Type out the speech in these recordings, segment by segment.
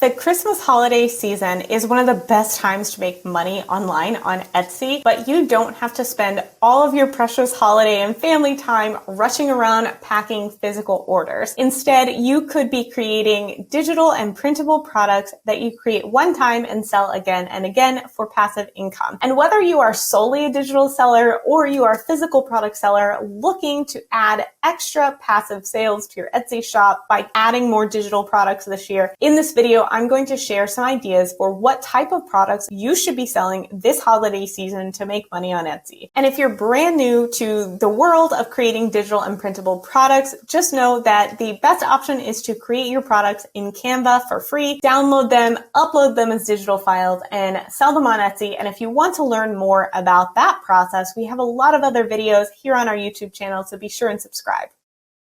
The Christmas holiday season is one of the best times to make money online on Etsy, but you don't have to spend all of your precious holiday and family time rushing around packing physical orders. Instead, you could be creating digital and printable products that you create one time and sell again and again for passive income. And whether you are solely a digital seller or you are a physical product seller looking to add extra passive sales to your Etsy shop by adding more digital products this year, in this video, I'm going to share some ideas for what type of products you should be selling this holiday season to make money on Etsy. And if you're brand new to the world of creating digital and printable products, just know that the best option is to create your products in Canva for free, download them, upload them as digital files, and sell them on Etsy. And if you want to learn more about that process, we have a lot of other videos here on our YouTube channel, so be sure and subscribe.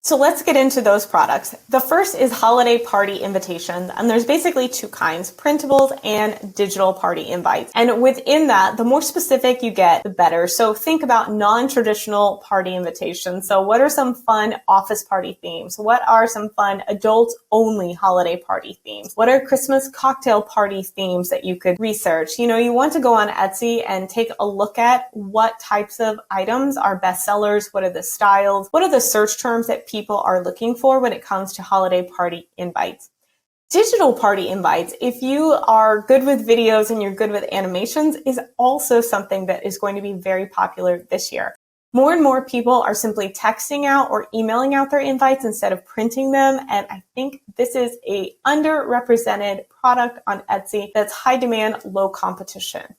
So let's get into those products. The first is holiday party invitations, and there's basically two kinds, printables and digital party invites. And within that, the more specific you get, the better. So think about non-traditional party invitations. So what are some fun office party themes? What are some fun adults-only holiday party themes? What are Christmas cocktail party themes that you could research? You want to go on Etsy and take a look at what types of items are bestsellers, what are the styles, what are the search terms that people are looking for when it comes to holiday party invites. Digital party invites, if you are good with videos and you're good with animations, is also something that is going to be very popular this year. More and more people are simply texting out or emailing out their invites instead of printing them, and I think this is a underrepresented product on Etsy that's high demand, low competition.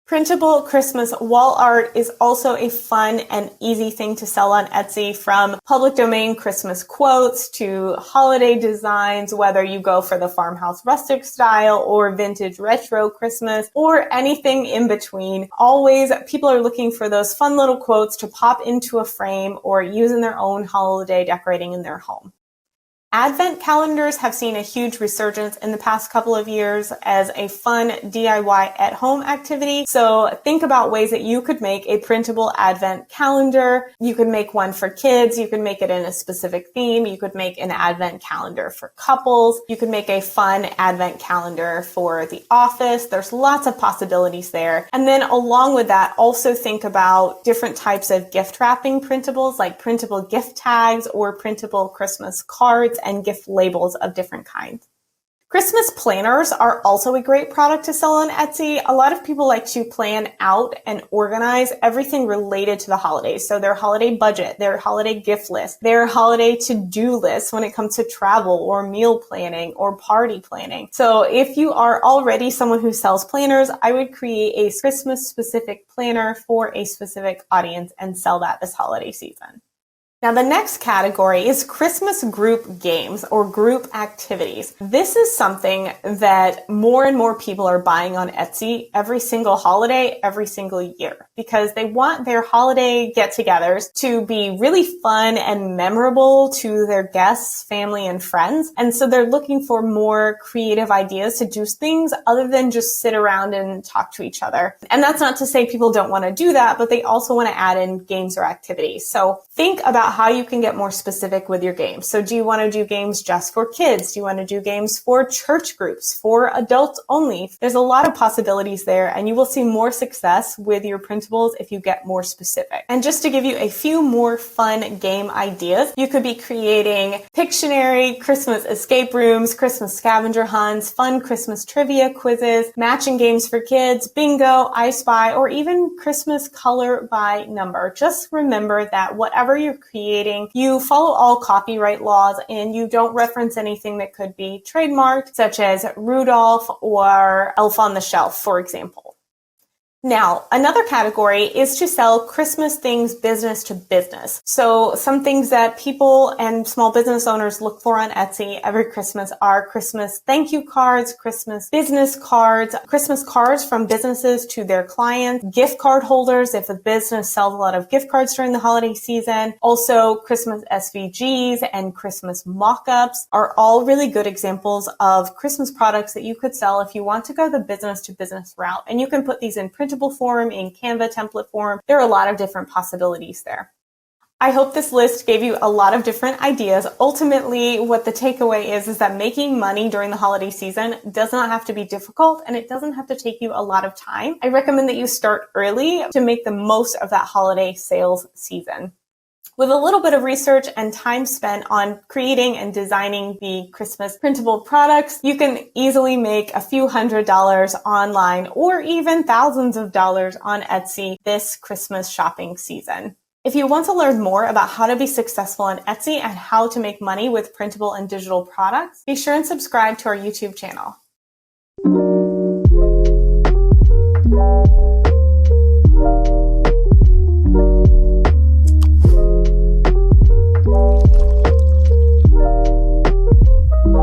Printable Christmas wall art is also a fun and easy thing to sell on Etsy, from public domain Christmas quotes to holiday designs, whether you go for the farmhouse rustic style or vintage retro Christmas or anything in between. Always, people are looking for those fun little quotes to pop into a frame or use in their own holiday decorating in their home. Advent calendars have seen a huge resurgence in the past couple of years as a fun DIY at-home activity. So think about ways that you could make a printable Advent calendar. You could make one for kids. You could make it in a specific theme. You could make an Advent calendar for couples. You could make a fun Advent calendar for the office. There's lots of possibilities there. And then along with that, also think about different types of gift wrapping printables, like printable gift tags or printable Christmas cards and gift labels of different kinds. Christmas planners are also a great product to sell on Etsy. A lot of people like to plan out and organize everything related to the holidays. So their holiday budget, their holiday gift list, their holiday to-do list when it comes to travel or meal planning or party planning. So if you are already someone who sells planners, I would create a Christmas specific planner for a specific audience and sell that this holiday season. Now, the next category is Christmas group games or group activities. This is something that more and more people are buying on Etsy every single holiday, every single year, because they want their holiday get-togethers to be really fun and memorable to their guests, family, and friends. And so they're looking for more creative ideas to do things other than just sit around and talk to each other. And that's not to say people don't want to do that, but they also want to add in games or activities. So think about how you can get more specific with your games. So do you want to do games just for kids? Do you want to do games for church groups, for adults only? There's a lot of possibilities there, and you will see more success with your printables if you get more specific. And just to give you a few more fun game ideas, you could be creating Pictionary, Christmas escape rooms, Christmas scavenger hunts, fun Christmas trivia quizzes, matching games for kids, bingo, I Spy, or even Christmas color by number. Just remember that whatever you're creating, you follow all copyright laws and you don't reference anything that could be trademarked, such as Rudolph or Elf on the Shelf, for example. Now, another category is to sell Christmas things business to business. So some things that people and small business owners look for on Etsy every Christmas are Christmas thank you cards, Christmas business cards, Christmas cards from businesses to their clients, gift card holders if a business sells a lot of gift cards during the holiday season. Also, Christmas SVGs and Christmas mock-ups are all really good examples of Christmas products that you could sell if you want to go the business to business route. And you can put these in printable form, in Canva template form. There are a lot of different possibilities there. I hope this list gave you a lot of different ideas. Ultimately, what the takeaway is that making money during the holiday season does not have to be difficult, and it doesn't have to take you a lot of time. I recommend that you start early to make the most of that holiday sales season. With a little bit of research and time spent on creating and designing the Christmas printable products, you can easily make a few $100s online or even thousands of dollars on Etsy this Christmas shopping season. If you want to learn more about how to be successful on Etsy and how to make money with printable and digital products, be sure and subscribe to our YouTube channel.